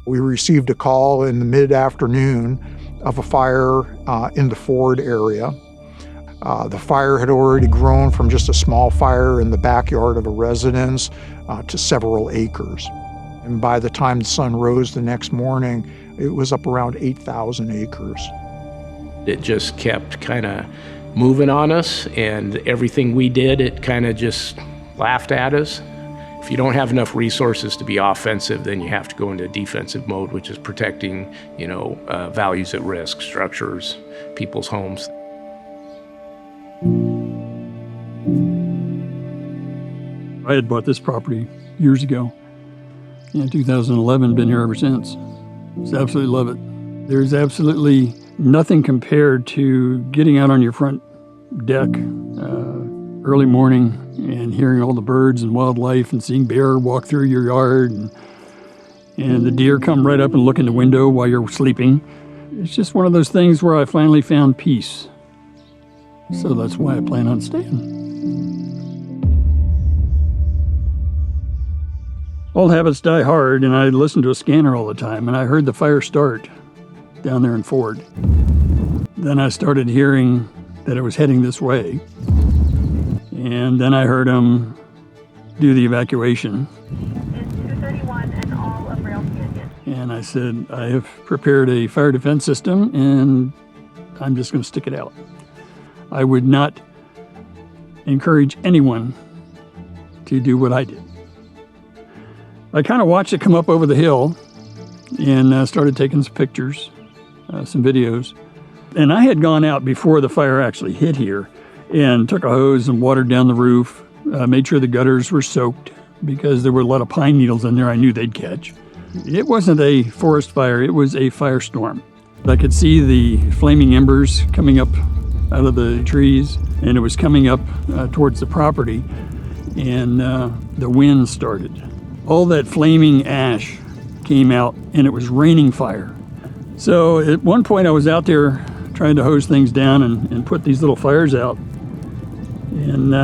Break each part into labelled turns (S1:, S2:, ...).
S1: We received a call in the mid-afternoon of a fire in the Ford area. The fire had already grown from just a small fire in the backyard of a residence to several acres. And by the time the sun rose the next morning, it was up around 8,000 acres.
S2: It just kept kind of moving on us, and everything we did, it kind of just laughed at us. If you don't have enough resources to be offensive, then you have to go into defensive mode, which is protecting, values at risk, structures, people's homes.
S3: I had bought this property years ago. In 2011, been here ever since. Just absolutely love it. There's absolutely nothing compared to getting out on your front deck early morning and hearing all the birds and wildlife and seeing bear walk through your yard and the deer come right up and look in the window while you're sleeping. It's just one of those things where I finally found peace. So that's why I plan on staying. Old habits die hard, and I listened to a scanner all the time, and I heard the fire start down there in Ford. Then I started hearing that it was heading this way, and then I heard them do the evacuation.
S4: It's 231 and all of Rail Canyon.
S3: And I said, I have prepared a fire defense system, and I'm just going to stick it out. I would not encourage anyone to do what I did. I kind of watched it come up over the hill and started taking some pictures, some videos. And I had gone out before the fire actually hit here and took a hose and watered down the roof, made sure the gutters were soaked because there were a lot of pine needles in there I knew they'd catch. It wasn't a forest fire, it was a firestorm. I could see the flaming embers coming up out of the trees, and it was coming up towards the property, and the wind started. All that flaming ash came out, and it was raining fire. So at one point I was out there trying to hose things down and put these little fires out, and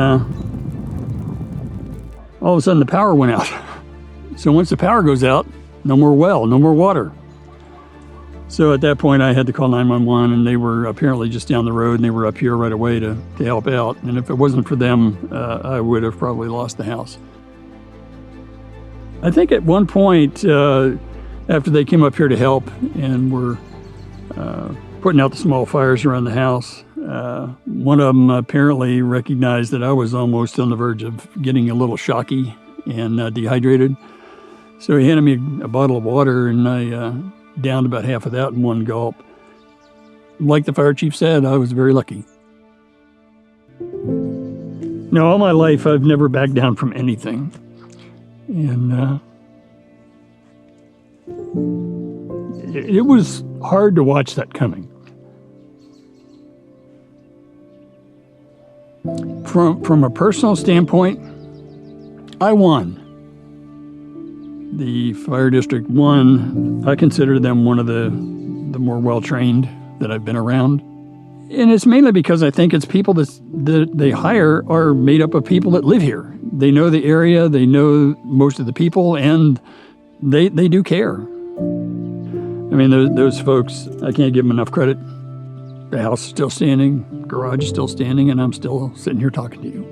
S3: all of a sudden the power went out. So once the power goes out, no more well, no more water. So at that point I had to call 911, and they were apparently just down the road, and they were up here right away to help out. And if it wasn't for them, I would have probably lost the house. I think at one point, after they came up here to help and were putting out the small fires around the house, one of them apparently recognized that I was almost on the verge of getting a little shocky and dehydrated. So he handed me a bottle of water, and I downed about half of that in one gulp. Like the fire chief said, I was very lucky. Now, all my life, I've never backed down from anything. And it was hard to watch that coming. From a personal standpoint, I won. The fire district won. I consider them one of the more well-trained that I've been around. And it's mainly because I think it's people that they hire are made up of people that live here. They know the area, they know most of the people, and they do care. I mean, those folks, I can't give them enough credit. The house is still standing, garage is still standing, and I'm still sitting here talking to you.